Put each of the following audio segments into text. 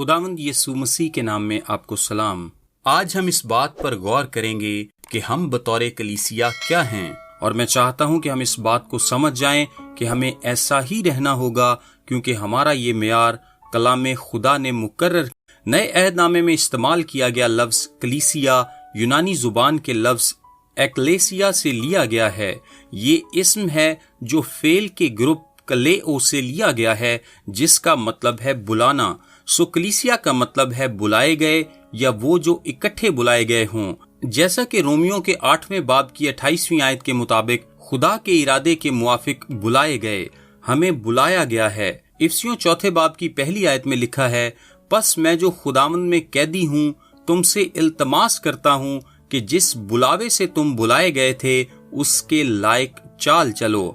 خداوند یسوع مسیح کے نام میں آپ کو سلام۔ آج ہم اس بات پر غور کریں گے کہ ہم بطور کلیسیا کیا ہیں، اور میں چاہتا ہوں کہ ہم اس بات کو سمجھ جائیں کہ ہمیں ایسا ہی رہنا ہوگا، کیونکہ ہمارا یہ معیار کلام خدا نے مقرر۔ نئے عہد نامے میں استعمال کیا گیا لفظ کلیسیا یونانی زبان کے لفظ ایکلیسیا سے لیا گیا ہے۔ یہ اسم ہے جو فعل کے گروپ کلیو سے لیا گیا ہے، جس کا مطلب ہے بلانا۔ کلیسیا کا مطلب ہے بلائے گئے یا وہ جو اکٹھے بلائے گئے ہوں۔ جیسا کہ رومیوں کے 8ویں باب کی 28ویں آیت کے مطابق خدا کے ارادے کے موافق بلائے گئے، ہمیں بلایا گیا ہے۔ افسیوں 4 باب کی پہلی آیت میں لکھا ہے، پس میں جو خداوند میں قیدی ہوں تم سے التماس کرتا ہوں کہ جس بلاوے سے تم بلائے گئے تھے اس کے لائق چال چلو۔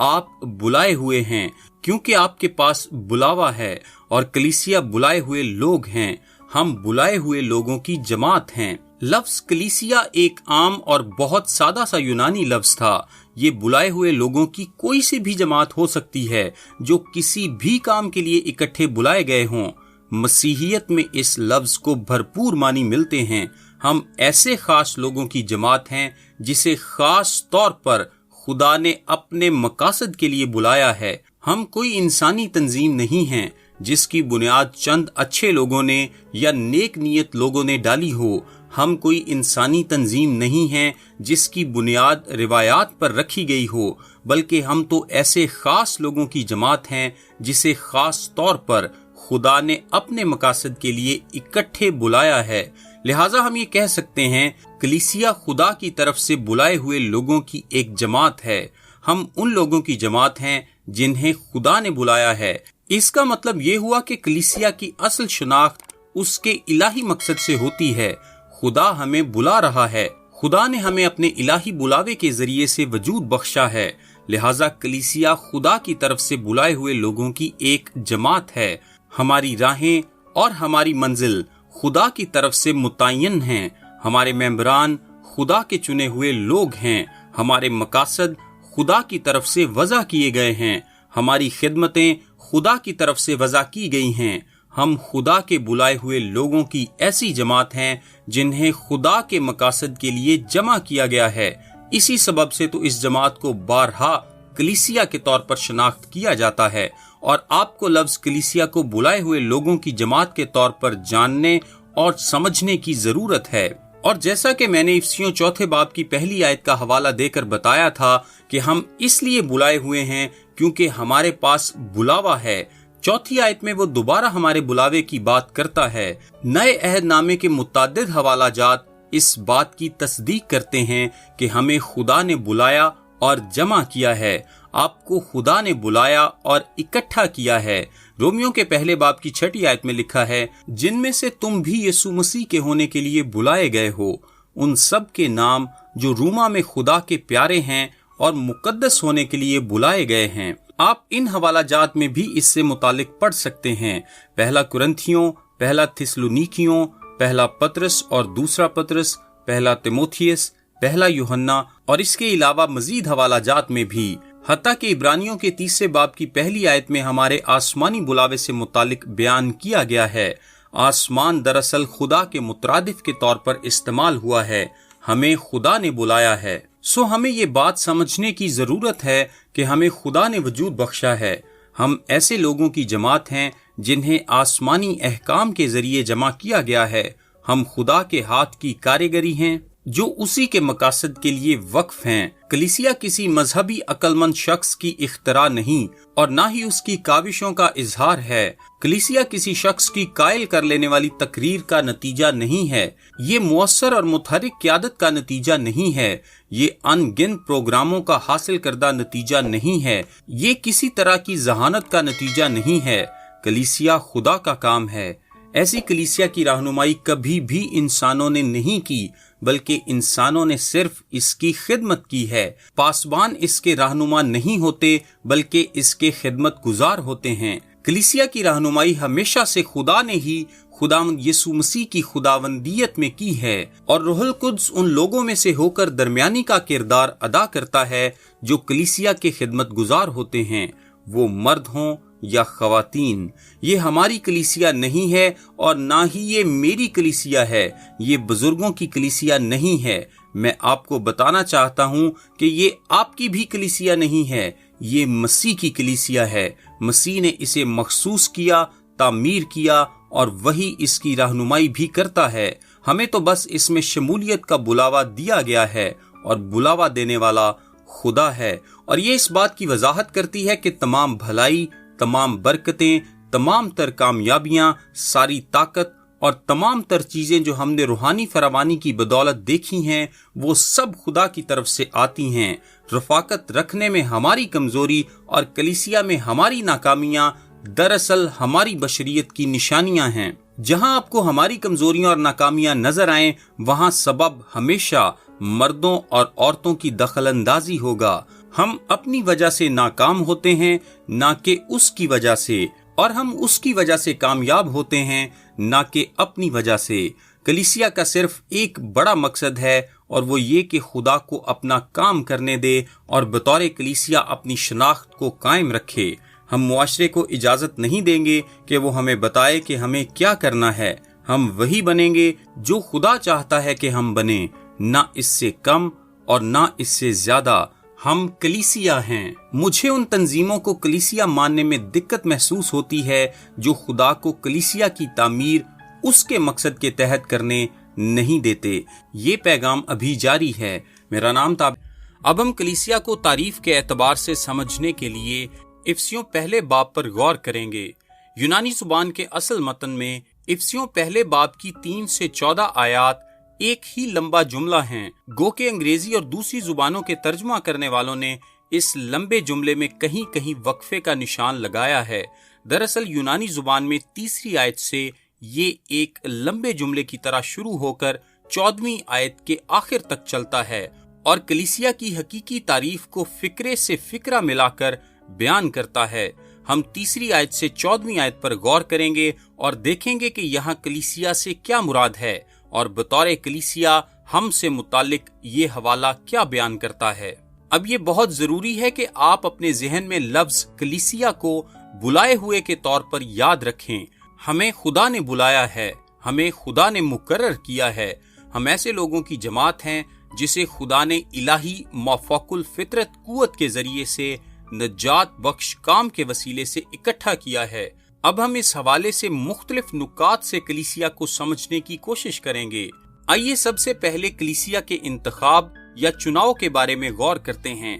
آپ بلائے ہوئے ہیں کیونکہ آپ کے پاس بلاوا ہے، اور کلیسیا بلائے ہوئے لوگ ہیں۔ ہم بلائے ہوئے لوگوں کی جماعت ہیں۔ لفظ کلیسیا ایک عام اور بہت سادہ سا یونانی لفظ تھا۔ یہ بلائے ہوئے لوگوں کی کوئی سی بھی جماعت ہو سکتی ہے جو کسی بھی کام کے لیے اکٹھے بلائے گئے ہوں۔ مسیحیت میں اس لفظ کو بھرپور معنی ملتے ہیں۔ ہم ایسے خاص لوگوں کی جماعت ہیں جسے خاص طور پر خدا نے اپنے مقاصد کے لیے بلایا ہے۔ ہم کوئی انسانی تنظیم نہیں ہیں جس کی بنیاد چند اچھے لوگوں نے یا نیک نیت لوگوں نے ڈالی ہو۔ ہم کوئی انسانی تنظیم نہیں ہیں جس کی بنیاد روایات پر رکھی گئی ہو، بلکہ ہم تو ایسے خاص لوگوں کی جماعت ہیں جسے خاص طور پر خدا نے اپنے مقاصد کے لیے اکٹھے بلایا ہے۔ لہٰذا ہم یہ کہہ سکتے ہیں کلیسیا خدا کی طرف سے بلائے ہوئے لوگوں کی ایک جماعت ہے۔ ہم ان لوگوں کی جماعت ہیں جنہیں خدا نے بلایا ہے۔ اس کا مطلب یہ ہوا کہ کلیسیا کی اصل شناخت اس کے الہی مقصد سے ہوتی ہے۔ خدا ہمیں بلا رہا ہے۔ خدا نے ہمیں اپنے الہی بلاوے کے ذریعے سے وجود بخشا ہے، لہٰذا کلیسیا خدا کی طرف سے بلائے ہوئے لوگوں کی ایک جماعت ہے۔ ہماری راہیں اور ہماری منزل خدا کی طرف سے متعین ہیں۔ ہمارے ممبران خدا کے چنے ہوئے لوگ ہیں۔ ہمارے مقاصد خدا کی طرف سے وضع کیے گئے ہیں۔ ہماری خدمتیں خدا کی طرف سے وضع کی گئی ہیں۔ ہم خدا کے بلائے ہوئے لوگوں کی ایسی جماعت ہیں جنہیں خدا کے مقاصد کے لیے جمع کیا گیا ہے۔ اسی سبب سے تو اس جماعت کو بارہا کلیسیا کے طور پر شناخت کیا جاتا ہے، اور آپ کو لفظ کلیسیا کو بلائے ہوئے لوگوں کی جماعت کے طور پر جاننے اور سمجھنے کی ضرورت ہے۔ اور جیسا کہ میں نے افسیوں 4 باب کی پہلی آیت کا حوالہ دے کر بتایا تھا کہ ہم اس لیے بلائے ہوئے ہیں کیونکہ ہمارے پاس بلاوا ہے، 4 آیت میں وہ دوبارہ ہمارے بلاوے کی بات کرتا ہے۔ نئے عہد نامے کے متعدد حوالہ جات اس بات کی تصدیق کرتے ہیں کہ ہمیں خدا نے بلایا اور جمع کیا ہے۔ آپ کو خدا نے بلایا اور اکٹھا کیا ہے۔ رومیوں کے 1 باب کی 6 آیت میں لکھا ہے، جن میں سے تم بھی یسوع مسیح کے ہونے کے لیے بلائے گئے ہو، ان سب کے نام جو روما میں خدا کے پیارے ہیں اور مقدس ہونے کے لیے بلائے گئے ہیں۔ آپ ان حوالہ جات میں بھی اس سے متعلق پڑھ سکتے ہیں۔ 1 کرنتھیوں، 1 تھسلونیکیوں، 1 پطرس اور 2 پطرس، 1 تیموتھیوس، 1 یوحنا، اور اس کے علاوہ مزید حوالہ جات میں بھی۔ حتیٰ کہ عبرانیوں کے 30 باب کی پہلی آیت میں ہمارے آسمانی بلاوے سے متعلق بیان کیا گیا ہے۔ آسمان دراصل خدا کے مترادف کے طور پر استعمال ہوا ہے۔ ہمیں خدا نے بلایا ہے۔ ہمیں یہ بات سمجھنے کی ضرورت ہے کہ ہمیں خدا نے وجود بخشا ہے۔ ہم ایسے لوگوں کی جماعت ہیں جنہیں آسمانی احکام کے ذریعے جمع کیا گیا ہے۔ ہم خدا کے ہاتھ کی کاریگری ہیں جو اسی کے مقاصد کے لیے وقف ہیں۔ کلیسیا کسی مذہبی عقل مند شخص کی اختراع نہیں، اور نہ ہی اس کی کاوشوں کا اظہار ہے۔ کلیسیا کسی شخص کی قائل کر لینے والی تقریر کا نتیجہ نہیں ہے۔ یہ مؤثر اور متحرک قیادت کا نتیجہ نہیں ہے۔ یہ ان گنت پروگراموں کا حاصل کردہ نتیجہ نہیں ہے۔ یہ کسی طرح کی ذہانت کا نتیجہ نہیں ہے۔ کلیسیا خدا کا کام ہے۔ ایسی کلیسیا کی رہنمائی کبھی بھی انسانوں نے نہیں کی، بلکہ انسانوں نے صرف اس کی خدمت کی ہے۔ پاسبان اس کے رہنما نہیں ہوتے، بلکہ اس کے خدمت گزار ہوتے ہیں۔ کلیسیا کی رہنمائی ہمیشہ سے خدا نے ہی خداوند یسوع مسیح کی خداوندیت میں کی ہے، اور روح القدس ان لوگوں میں سے ہو کر درمیانی کا کردار ادا کرتا ہے جو کلیسیا کے خدمت گزار ہوتے ہیں، وہ مرد ہوں یا خواتین، یہ ہماری کلیسیا نہیں ہے اور نہ ہی یہ میری کلیسیا ہے، یہ بزرگوں کی کلیسیا نہیں ہے۔ میں آپ کو بتانا چاہتا ہوں کہ یہ آپ کی بھی کلیسیا نہیں ہے، یہ مسیح کی کلیسیا ہے۔ مسیح نے اسے مخصوص کیا، تعمیر کیا اور وہی اس کی رہنمائی بھی کرتا ہے۔ ہمیں تو بس اس میں شمولیت کا بلاوا دیا گیا ہے اور بلاوا دینے والا خدا ہے، اور یہ اس بات کی وضاحت کرتی ہے کہ تمام بھلائی، تمام برکتیں، تمام تر کامیابیاں، ساری طاقت اور تمام تر چیزیں جو ہم نے روحانی فراوانی کی بدولت دیکھی ہیں، وہ سب خدا کی طرف سے آتی ہیں۔ رفاقت رکھنے میں ہماری کمزوری اور کلیسیا میں ہماری ناکامیاں دراصل ہماری بشریت کی نشانیاں ہیں۔ جہاں آپ کو ہماری کمزوریاں اور ناکامیاں نظر آئیں، وہاں سبب ہمیشہ مردوں اور عورتوں کی دخل اندازی ہوگا۔ ہم اپنی وجہ سے ناکام ہوتے ہیں، نہ کہ اس کی وجہ سے، اور ہم اس کی وجہ سے کامیاب ہوتے ہیں، نہ کہ اپنی وجہ سے۔ کلیسیا کا صرف ایک بڑا مقصد ہے، اور وہ یہ کہ خدا کو اپنا کام کرنے دے اور بطور کلیسیا اپنی شناخت کو قائم رکھے۔ ہم معاشرے کو اجازت نہیں دیں گے کہ وہ ہمیں بتائے کہ ہمیں کیا کرنا ہے۔ ہم وہی بنیں گے جو خدا چاہتا ہے کہ ہم بنیں، نہ اس سے کم اور نہ اس سے زیادہ۔ ہم کلیسیا ہیں۔ مجھے ان تنظیموں کو کلیسیا ماننے میں دقت محسوس ہوتی ہے جو خدا کو کلیسیا کی تعمیر اس کے مقصد کے تحت کرنے نہیں دیتے۔ یہ پیغام ابھی جاری ہے۔ میرا نام اب ہم کلیسیا کو تعریف کے اعتبار سے سمجھنے کے لیے افسیوں پہلے باب پر غور کریں گے۔ یونانی زبان کے اصل متن میں افسیوں پہلے باب کی 3 سے 14 آیات ایک ہی لمبا جملہ ہیں، گو کہ انگریزی اور دوسری زبانوں کے ترجمہ کرنے والوں نے اس لمبے جملے میں کہیں کہیں وقفے کا نشان لگایا ہے۔ دراصل یونانی زبان میں تیسری آیت سے یہ ایک لمبے جملے کی طرح شروع ہو کر 14ویں آیت کے آخر تک چلتا ہے، اور کلیسیا کی حقیقی تعریف کو فکرے سے فکرہ ملا کر بیان کرتا ہے۔ ہم تیسری آیت سے 14ویں آیت پر غور کریں گے اور دیکھیں گے کہ یہاں کلیسیا سے کیا مراد ہے، اور بطور کلیسیا ہم سے متعلق یہ حوالہ کیا بیان کرتا ہے۔ اب یہ بہت ضروری ہے کہ آپ اپنے ذہن میں لفظ کلیسیا کو بلائے ہوئے کے طور پر یاد رکھیں۔ ہمیں خدا نے بلایا ہے، ہمیں خدا نے مقرر کیا ہے۔ ہم ایسے لوگوں کی جماعت ہیں جسے خدا نے الہی مافوق الفطرت قوت کے ذریعے سے نجات بخش کام کے وسیلے سے اکٹھا کیا ہے۔ اب ہم اس حوالے سے مختلف نکات سے کلیسیا کو سمجھنے کی کوشش کریں گے۔ آئیے سب سے پہلے کلیسیا کے انتخاب یا چناؤ کے بارے میں غور کرتے ہیں۔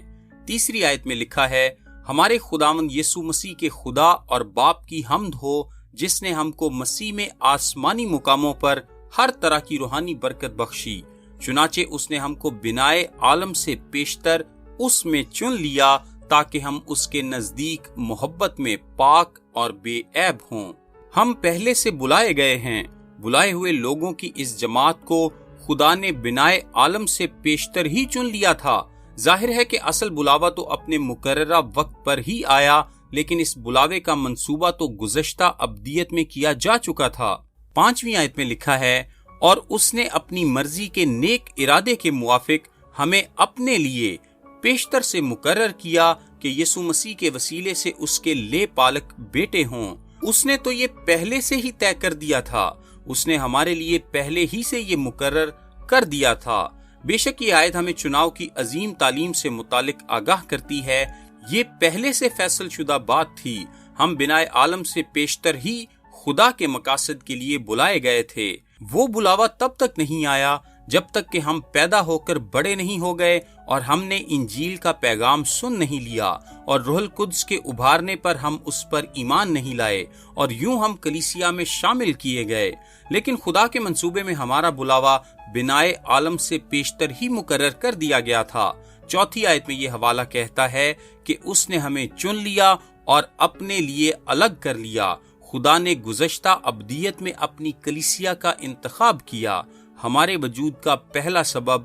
تیسری آیت میں لکھا ہے، ہمارے خداوند یسوع مسیح کے خدا اور باپ کی حمد ہو، جس نے ہم کو مسیح میں آسمانی مقاموں پر ہر طرح کی روحانی برکت بخشی، چنانچہ اس نے ہم کو بنائے عالم سے پیشتر اس میں چن لیا تاکہ ہم اس کے نزدیک محبت میں پاک اور بے عیب ہوں۔ ہم پہلے سے بلائے گئے ہیں۔ بلائے ہوئے لوگوں کی اس جماعت کو خدا نے بنائے عالم سے پیشتر ہی چن لیا تھا۔ ظاہر ہے کہ اصل بلاوا تو اپنے مقررہ وقت پر ہی آیا، لیکن اس بلاوے کا منصوبہ تو گزشتہ ابدیت میں کیا جا چکا تھا۔ 5ویں آیت میں لکھا ہے، اور اس نے اپنی مرضی کے نیک ارادے کے موافق ہمیں اپنے لیے پیشتر سے مقرر کیا کہ یسوع مسیح کے وسیلے سے اس کے لے پالک بیٹے ہوں۔ اس نے تو یہ پہلے سے ہی طے کر دیا تھا، اس نے ہمارے لیے پہلے ہی سے یہ مقرر کر دیا تھا۔ بے شک یہ آیت ہمیں چناؤ کی عظیم تعلیم سے متعلق آگاہ کرتی ہے۔ یہ پہلے سے فیصل شدہ بات تھی۔ ہم بنائے عالم سے پیشتر ہی خدا کے مقاصد کے لیے بلائے گئے تھے۔ وہ بلاوا تب تک نہیں آیا جب تک کہ ہم پیدا ہو کر بڑے نہیں ہو گئے اور ہم نے انجیل کا پیغام سن نہیں لیا اور روح القدس کے ابھارنے پر ہم اس پر ایمان نہیں لائے اور یوں ہم کلیسیا میں شامل کیے گئے۔ لیکن خدا کے منصوبے میں ہمارا بلاوا بنائے عالم سے پیشتر ہی مقرر کر دیا گیا تھا۔ 4تھی آیت میں یہ حوالہ کہتا ہے کہ اس نے ہمیں چن لیا اور اپنے لیے الگ کر لیا۔ خدا نے گزشتہ ابدیت میں اپنی کلیسیا کا انتخاب کیا۔ ہمارے وجود کا پہلا سبب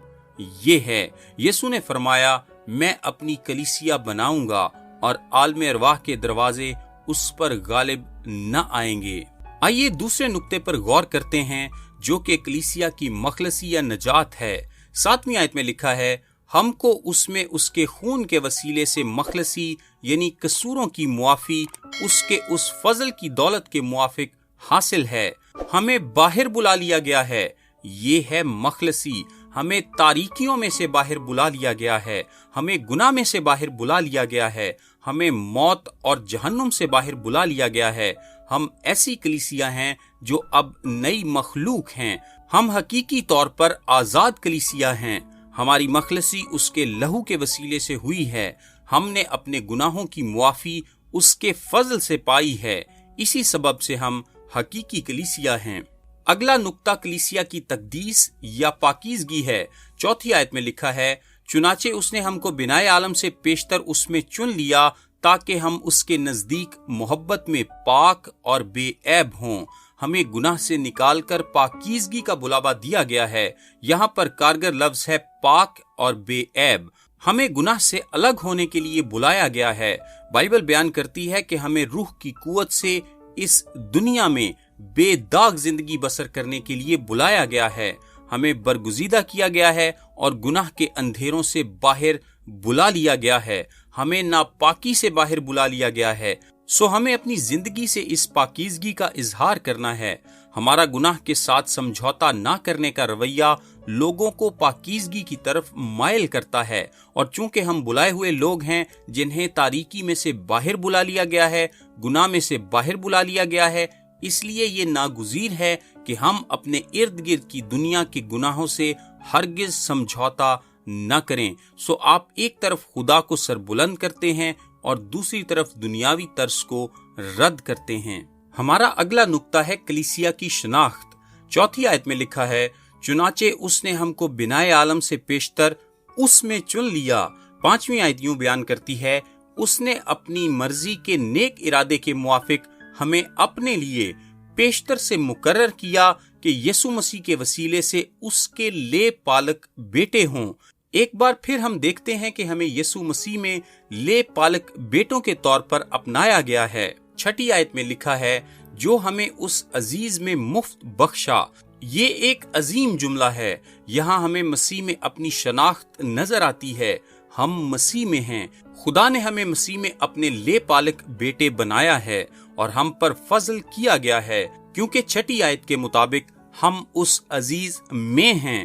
یہ ہے، یسوع نے فرمایا، میں اپنی کلیسیا بناؤں گا اور عالم ارواح کے دروازے اس پر غالب نہ آئیں گے۔ آئیے دوسرے نقطے پر غور کرتے ہیں جو کہ کلیسیا کی مخلصی یا نجات ہے۔ 7ویں آیت میں لکھا ہے، ہم کو اس میں اس کے خون کے وسیلے سے مخلصی یعنی قصوروں کی معافی اس کے اس فضل کی دولت کے موافق حاصل ہے۔ ہمیں باہر بلا لیا گیا ہے، یہ ہے مخلصی۔ ہمیں تاریکیوں میں سے باہر بلا لیا گیا ہے، ہمیں گناہ میں سے باہر بلا لیا گیا ہے، ہمیں موت اور جہنم سے باہر بلا لیا گیا ہے۔ ہم ایسی کلیسیا ہیں جو اب نئی مخلوق ہیں۔ ہم حقیقی طور پر آزاد کلیسیا ہیں۔ ہماری مخلصی اس کے لہو کے وسیلے سے ہوئی ہے۔ ہم نے اپنے گناہوں کی معافی اس کے فضل سے پائی ہے۔ اسی سبب سے ہم حقیقی کلیسیا ہیں۔ اگلا نقطہ کلیسیا کی تقدیس یا پاکیزگی ہے۔ 4 آیت میں لکھا ہے، چنانچہ اس نے ہم کو بنائے عالم سے پیشتر اس میں چن لیا تاکہ ہم اس کے نزدیک محبت میں پاک اور بے عیب ہوں۔ ہمیں گناہ سے نکال کر پاکیزگی کا بلاوا دیا گیا ہے۔ یہاں پر کارگر لفظ ہے پاک اور بے عیب۔ ہمیں گناہ سے الگ ہونے کے لیے بلایا گیا ہے۔ بائبل بیان کرتی ہے کہ ہمیں روح کی قوت سے اس دنیا میں بے داغ زندگی بسر کرنے کے لیے بلایا گیا ہے۔ ہمیں برگزیدہ کیا گیا ہے اور گناہ کے اندھیروں سے باہر بلا لیا گیا ہے۔ ہمیں ناپاکی سے باہر بلا لیا گیا ہے۔ ہمیں اپنی زندگی سے اس پاکیزگی کا اظہار کرنا ہے۔ ہمارا گناہ کے ساتھ سمجھوتا نہ کرنے کا رویہ لوگوں کو پاکیزگی کی طرف مائل کرتا ہے، اور چونکہ ہم بلائے ہوئے لوگ ہیں جنہیں تاریکی میں سے باہر بلا لیا گیا ہے، گناہ میں سے باہر بلا لیا گیا ہے، اس لیے یہ ناگزیر ہے کہ ہم اپنے ارد گرد کی دنیا کے گناہوں سے ہرگز سمجھوتا نہ کریں۔ آپ ایک طرف خدا کو سربلند کرتے ہیں اور دوسری طرف دنیاوی طرز کو رد کرتے ہیں۔ ہمارا اگلا نقطہ ہے کلیسیا کی شناخت۔ 4 آیت میں لکھا ہے، چنانچہ اس نے ہم کو بنائے عالم سے پیشتر اس میں چن لیا۔ 5ویں آیت یوں بیان کرتی ہے، اس نے اپنی مرضی کے نیک ارادے کے موافق ہمیں اپنے لیے پیشتر سے مقرر کیا کہ یسوع مسیح کے وسیلے سے اس کے لے پالک بیٹے ہوں۔ ایک بار پھر ہم دیکھتے ہیں کہ ہمیں یسوع مسیح میں لے پالک بیٹوں کے طور پر اپنایا گیا ہے۔ 6 آیت میں لکھا ہے، جو ہمیں اس عزیز میں مفت بخشا۔ یہ ایک عظیم جملہ ہے۔ یہاں ہمیں مسیح میں اپنی شناخت نظر آتی ہے۔ ہم مسیح میں ہیں۔ خدا نے ہمیں مسیح میں اپنے لے پالک بیٹے بنایا ہے اور ہم پر فضل کیا گیا ہے، کیونکہ 6 آیت کے مطابق ہم اس عزیز میں ہیں۔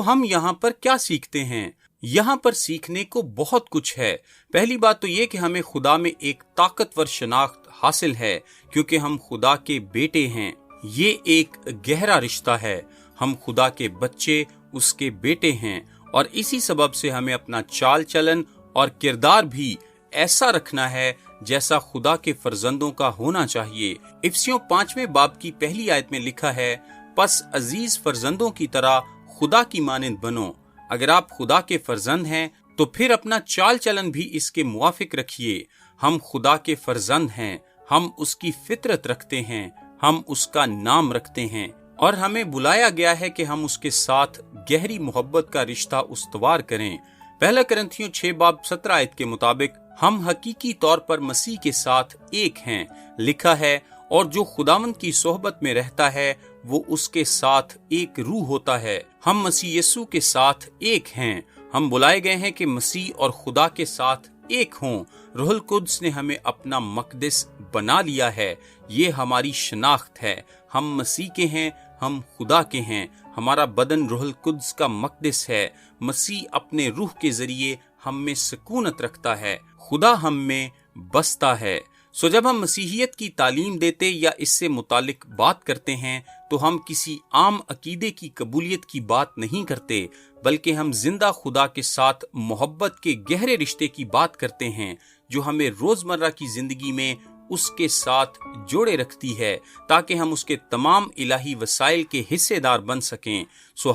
ہم یہاں پر کیا سیکھتے ہیں؟ یہاں پر سیکھنے کو بہت کچھ ہے۔ پہلی بات تو یہ کہ ہمیں خدا میں ایک طاقتور شناخت حاصل ہے، کیونکہ ہم خدا کے بیٹے ہیں۔ یہ ایک گہرا رشتہ ہے۔ ہم خدا کے بچے، اس کے بیٹے ہیں، اور اسی سبب سے ہمیں اپنا چال چلن اور کردار بھی ایسا رکھنا ہے جیسا خدا کے فرزندوں کا ہونا چاہیے۔ افسیوں 5ویں باب کی 1 آیت میں لکھا ہے، پس عزیز فرزندوں کی طرح خدا کی مانند بنو۔ اگر آپ خدا کے فرزند ہیں تو پھر اپنا چال چلن بھی اس کے موافق رکھیے۔ ہم خدا کے فرزند ہیں، ہم اس کی فطرت رکھتے ہیں، ہم اس کا نام رکھتے ہیں، اور ہمیں بلایا گیا ہے کہ ہم اس کے ساتھ گہری محبت کا رشتہ استوار کریں۔ 1 کرنتھیوں 6 باب 17 آیت کے مطابق ہم حقیقی طور پر مسیح کے ساتھ ایک ہیں۔ لکھا ہے، اور جو خداوند کی صحبت میں رہتا ہے وہ اس کے ساتھ ایک روح ہوتا ہے۔ ہم مسیح یسوع کے ساتھ ایک ہیں۔ ہم بلائے گئے ہیں کہ مسیح اور خدا کے ساتھ ایک ہوں۔ روح القدس نے ہمیں اپنا مقدس بنا لیا ہے۔ یہ ہماری شناخت ہے۔ ہم مسیح کے ہیں، ہم خدا کے ہیں۔ ہمارا بدن روح القدس کا مقدس ہے۔ مسیح اپنے روح کے ذریعے ہم میں سکونت رکھتا ہے۔ خدا ہم میں بستا ہے۔ جب ہم مسیحیت کی تعلیم دیتے یا اس سے متعلق بات کرتے ہیں تو ہم کسی عام عقیدے کی قبولیت کی بات نہیں کرتے، بلکہ ہم زندہ خدا کے ساتھ محبت کے گہرے رشتے کی بات کرتے ہیں جو ہمیں روزمرہ کی زندگی میں اس کے ساتھ جوڑے رکھتی ہے تاکہ ہم اس کے تمام الہی وسائل کے حصے دار بن سکیں۔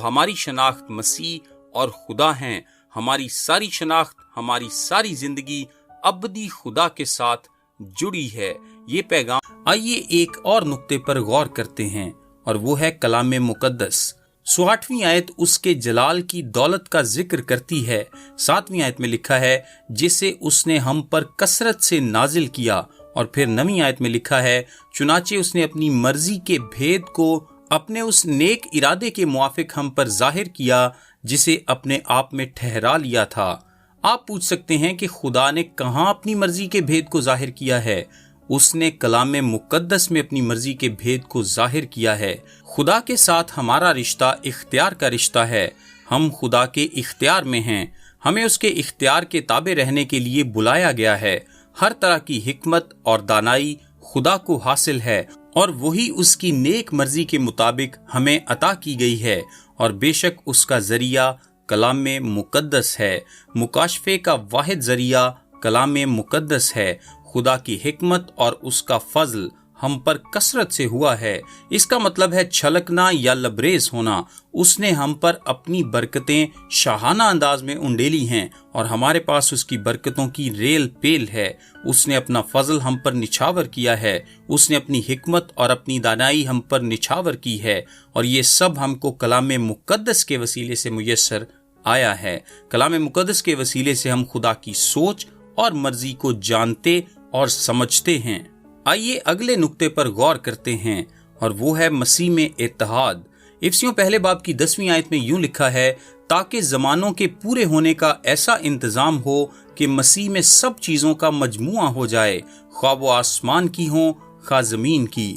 ہماری شناخت مسیح اور خدا ہیں۔ ہماری ساری شناخت، ہماری ساری زندگی ابدی خدا کے ساتھ جڑی ہے۔ یہ پیغام۔ آئیے ایک اور نقطے پر غور کرتے ہیں، اور وہ ہے کلام مقدس۔ 8ویں آیت اس کے جلال کی دولت کا ذکر کرتی ہے۔ 7ویں آیت میں لکھا ہے، جسے اس نے ہم پر کثرت سے نازل کیا، اور پھر 9ویں آیت میں لکھا ہے، چنانچہ اس نے اپنی مرضی کے بھید کو اپنے اس نیک ارادے کے موافق ہم پر ظاہر کیا جسے اپنے آپ میں ٹھہرا لیا تھا۔ آپ پوچھ سکتے ہیں کہ خدا نے کہاں اپنی مرضی کے بھید کو ظاہر کیا ہے؟ اس نے کلام مقدس میں اپنی مرضی کے بھید کو ظاہر کیا ہے۔ خدا کے ساتھ ہمارا رشتہ اختیار کا رشتہ ہے۔ ہم خدا کے اختیار میں ہیں۔ ہمیں اس کے اختیار کے تابع رہنے کے لیے بلایا گیا ہے۔ ہر طرح کی حکمت اور دانائی خدا کو حاصل ہے اور وہی اس کی نیک مرضی کے مطابق ہمیں عطا کی گئی ہے، اور بے شک اس کا ذریعہ کلام مقدس ہے۔ مکاشفے کا واحد ذریعہ کلام مقدس ہے۔ خدا کی حکمت اور اس کا فضل ہم پر کثرت سے ہوا ہے۔ اس کا مطلب ہے چھلکنا یا لبریز ہونا۔ اس نے ہم پر اپنی برکتیں شاہانہ انداز میں انڈیلی ہیں، اور ہمارے پاس اس کی برکتوں کی ریل پیل ہے۔ اس نے اپنا فضل ہم پر نچھاور کیا ہے۔ اس نے اپنی حکمت اور اپنی دانائی ہم پر نچھاور کی ہے، اور یہ سب ہم کو کلام مقدس کے وسیلے سے میسر آیا ہے۔ کلام مقدس کے وسیلے سے ہم خدا کی سوچ اور مرضی کو جانتے اور سمجھتے ہیں۔ آئیے اگلے نقطے پر غور کرتے ہیں، اور وہ ہے مسیح میں اتحاد۔ افسیوں پہلے باب کی 10ویں آیت میں یوں لکھا ہے، تاکہ زمانوں کے پورے ہونے کا ایسا انتظام ہو کہ مسیح میں سب چیزوں کا مجموعہ ہو جائے، خواہ وہ آسمان کی ہوں خواہ زمین کی۔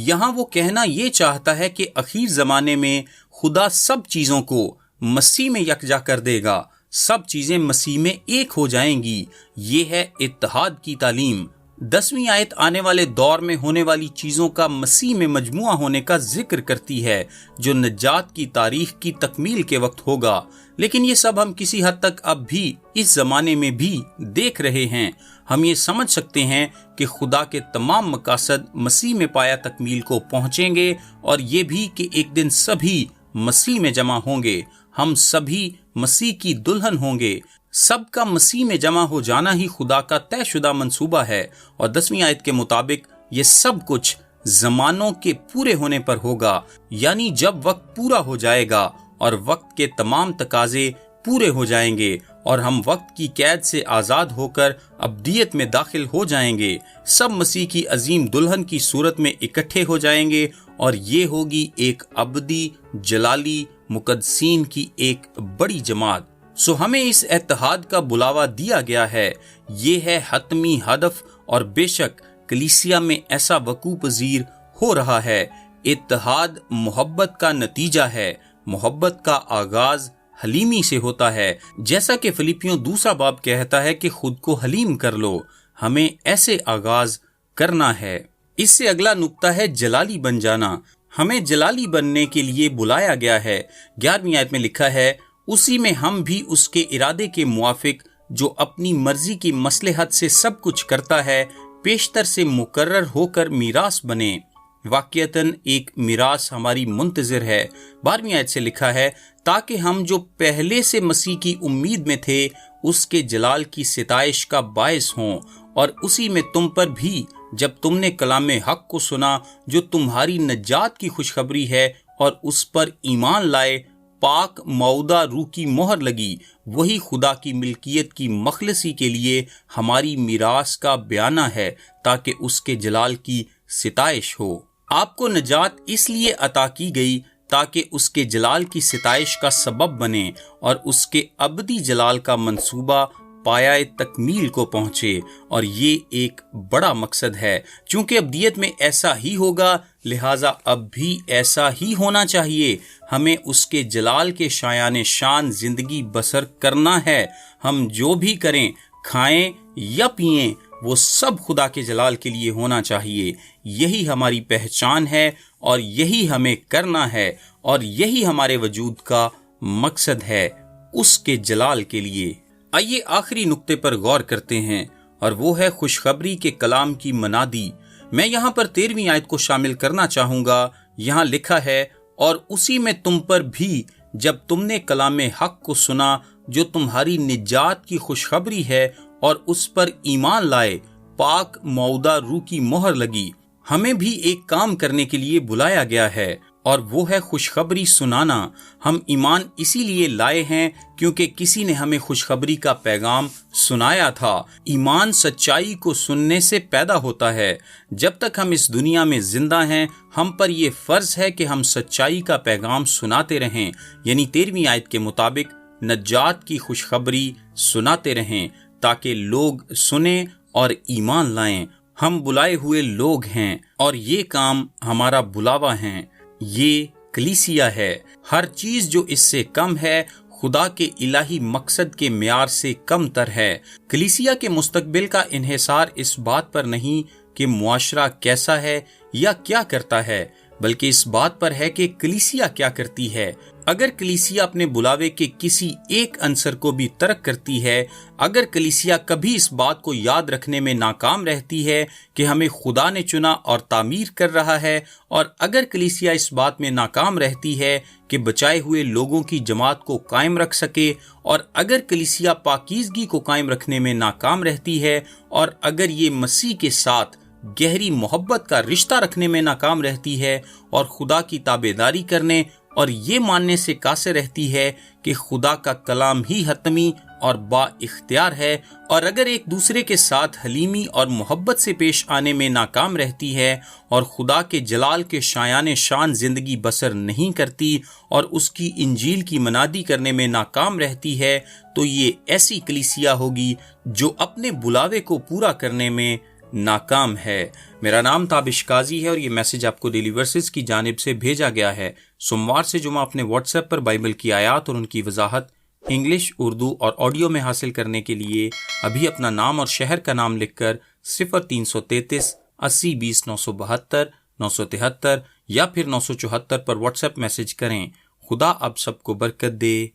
یہاں وہ کہنا یہ چاہتا ہے کہ اخیر زمانے میں خدا سب چیزوں کو مسیح میں یکجا کر دے گا، سب چیزیں مسیح میں ایک ہو جائیں گی۔ یہ ہے اتحاد کی تعلیم۔ 10ویں آیت آنے والے دور میں ہونے والی چیزوں کا مسیح میں مجموعہ ہونے کا ذکر کرتی ہے، جو نجات کی تاریخ کی تکمیل کے وقت ہوگا۔ لیکن یہ سب ہم کسی حد تک اب بھی اس زمانے میں بھی دیکھ رہے ہیں۔ ہم یہ سمجھ سکتے ہیں کہ خدا کے تمام مقاصد مسیح میں پایا تکمیل کو پہنچیں گے، اور یہ بھی کہ ایک دن سبھی مسیح میں جمع ہوں گے۔ ہم سبھی مسیح کی دلہن ہوں گے۔ سب کا مسیح میں جمع ہو جانا ہی خدا کا طے شدہ منصوبہ ہے، اور 10ویں آیت کے مطابق یہ سب کچھ زمانوں کے پورے ہونے پر ہوگا، یعنی جب وقت پورا ہو جائے گا اور وقت کے تمام تقاضے پورے ہو جائیں گے، اور ہم وقت کی قید سے آزاد ہو کر ابدیت میں داخل ہو جائیں گے۔ سب مسیح کی عظیم دلہن کی صورت میں اکٹھے ہو جائیں گے، اور یہ ہوگی ایک ابدی جلالی مقدسین کی ایک بڑی جماعت۔ سو ہمیں اس اتحاد کا بلاوا دیا گیا ہے۔ یہ ہے حتمی ہدف، اور بے شک کلیسیا میں ایسا وقوع پذیر ہو رہا ہے۔ اتحاد محبت کا نتیجہ ہے۔ محبت کا آغاز حلیمی سے ہوتا ہے، جیسا کہ فلیپیوں 2 باب کہتا ہے کہ خود کو حلیم کر لو۔ ہمیں ایسے آغاز کرنا ہے۔ اس سے اگلا نقطہ ہے جلالی بن جانا۔ ہمیں جلالی بننے کے لیے بلایا گیا ہے۔ 11ویں آیت میں لکھا ہے، اسی میں ہم بھی اس کے ارادے کے موافق، جو اپنی مرضی کی مصلحت سے سب کچھ کرتا ہے، پیشتر سے مقرر ہو کر میراث بنے۔ واقعتاً ایک میراث ہماری منتظر ہے۔ 12ویں آیت سے لکھا ہے، تاکہ ہم جو پہلے سے مسیح کی امید میں تھے اس کے جلال کی ستائش کا باعث ہوں، اور اسی میں تم پر بھی جب تم نے کلام حق کو سنا جو تمہاری نجات کی خوشخبری ہے، اور اس پر ایمان لائے، پاک معودہ روح کی مہر لگی، وہی خدا کی ملکیت کی مخلصی کے لیے ہماری میراث کا بیانہ ہے، تاکہ اس کے جلال کی ستائش ہو۔ آپ کو نجات اس لیے عطا کی گئی تاکہ اس کے جلال کی ستائش کا سبب بنے، اور اس کے ابدی جلال کا منصوبہ پایہ تکمیل کو پہنچے، اور یہ ایک بڑا مقصد ہے۔ چونکہ ابدیت میں ایسا ہی ہوگا، لہٰذا اب بھی ایسا ہی ہونا چاہیے۔ ہمیں اس کے جلال کے شایان شان زندگی بسر کرنا ہے۔ ہم جو بھی کریں، کھائیں یا پئیں، وہ سب خدا کے جلال کے لیے ہونا چاہیے۔ یہی ہماری پہچان ہے، اور یہی ہمیں کرنا ہے، اور یہی ہمارے وجود کا مقصد ہے، اس کے جلال کے لیے۔ آئیے آخری نقطے پر غور کرتے ہیں، اور وہ ہے خوشخبری کے کلام کی منادی۔ میں یہاں پر 13ویں آیت کو شامل کرنا چاہوں گا۔ یہاں لکھا ہے، اور اسی میں تم پر بھی جب تم نے کلام حق کو سنا جو تمہاری نجات کی خوشخبری ہے، اور اس پر ایمان لائے، پاک معودہ روح کی مہر لگی۔ ہمیں بھی ایک کام کرنے کے لیے بلایا گیا ہے، اور وہ ہے خوشخبری سنانا۔ ہم ایمان اسی لیے لائے ہیں کیونکہ کسی نے ہمیں خوشخبری کا پیغام سنایا تھا۔ ایمان سچائی کو سننے سے پیدا ہوتا ہے۔ جب تک ہم اس دنیا میں زندہ ہیں، ہم پر یہ فرض ہے کہ ہم سچائی کا پیغام سناتے رہیں، یعنی 13ویں آیت کے مطابق نجات کی خوشخبری سناتے رہیں تاکہ لوگ سنیں اور ایمان لائیں۔ ہم بلائے ہوئے لوگ ہیں اور یہ کام ہمارا بلاوا ہے۔ یہ کلیسیا ہے۔ ہر چیز جو اس سے کم ہے خدا کے الہی مقصد کے معیار سے کم تر ہے۔ کلیسیا کے مستقبل کا انحصار اس بات پر نہیں کہ معاشرہ کیسا ہے یا کیا کرتا ہے، بلکہ اس بات پر ہے کہ کلیسیا کیا کرتی ہے۔ اگر کلیسیا اپنے بلاوے کے کسی ایک عنصر کو بھی ترک کرتی ہے، اگر کلیسیا کبھی اس بات کو یاد رکھنے میں ناکام رہتی ہے کہ ہمیں خدا نے چنا اور تعمیر کر رہا ہے، اور اگر کلیسیا اس بات میں ناکام رہتی ہے کہ بچائے ہوئے لوگوں کی جماعت کو قائم رکھ سکے، اور اگر کلیسیا پاکیزگی کو قائم رکھنے میں ناکام رہتی ہے، اور اگر یہ مسیح کے ساتھ گہری محبت کا رشتہ رکھنے میں ناکام رہتی ہے اور خدا کی تابعداری کرنے اور یہ ماننے سے قاصر رہتی ہے کہ خدا کا کلام ہی حتمی اور با اختیار ہے، اور اگر ایک دوسرے کے ساتھ حلیمی اور محبت سے پیش آنے میں ناکام رہتی ہے اور خدا کے جلال کے شایان شان زندگی بسر نہیں کرتی اور اس کی انجیل کی منادی کرنے میں ناکام رہتی ہے، تو یہ ایسی کلیسیا ہوگی جو اپنے بلاوے کو پورا کرنے میں ناکام ہے۔ میرا نام تابش قاضی ہے اور یہ میسج آپ کو ڈیلی ورسز کی جانب سے بھیجا گیا ہے۔ سوموار سے جمعہ اپنے واٹس ایپ پر بائبل کی آیات اور ان کی وضاحت انگلش، اردو اور آڈیو میں حاصل کرنے کے لیے ابھی اپنا نام اور شہر کا نام لکھ کر 0333 80 20 972 973 یا پھر 974 پر واٹس ایپ میسج کریں۔ خدا آپ سب کو برکت دے۔